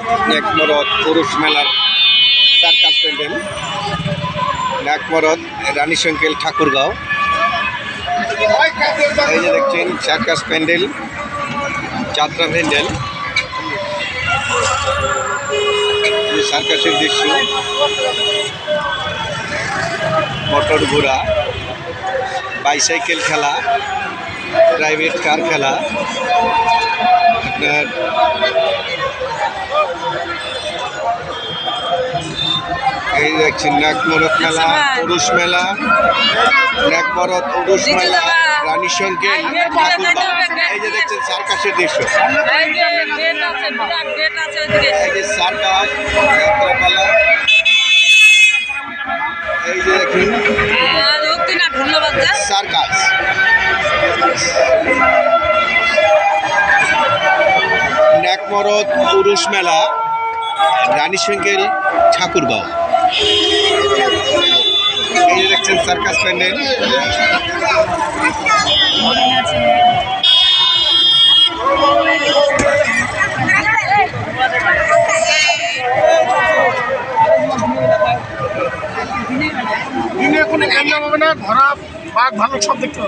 নাকমরদ পুরুষ মেলার সার্কাস প্যান্ডেল, নাকমরদ রানী সংকেল ঠাকুরগাঁও। এই যে দেখছেন সার্কাস প্যান্ডেল, যাত্রা প্যান্ডেল, সার্কাসের দৃশ্য, মোটর ঘোড়া, বাইসাইকেল খেলা, প্রাইভেট কার খেলা, আপনার এই দেখছেন নাকমরদ মেলা, পুরুষ মেলা, নাকমরদ পুরুষ মেলা, রানী সংকেল ঠাকুরগাঁও। এই যে দেখছেন সার্কাসের দৃশ্য, এই যে সার্কাস যাত্রাপালা। এই যে দেখুন সার্কাস, নাকমরদ পুরুষ মেলা, রানী সংকেল ঠাকুরগাঁও। এই যে দেখছেন সার্কাস প্যান্ডেল। দিনে কোনো প্রবলেম হবে না, ঘোড়া বাঘ ভালো সব দেখতে হবে।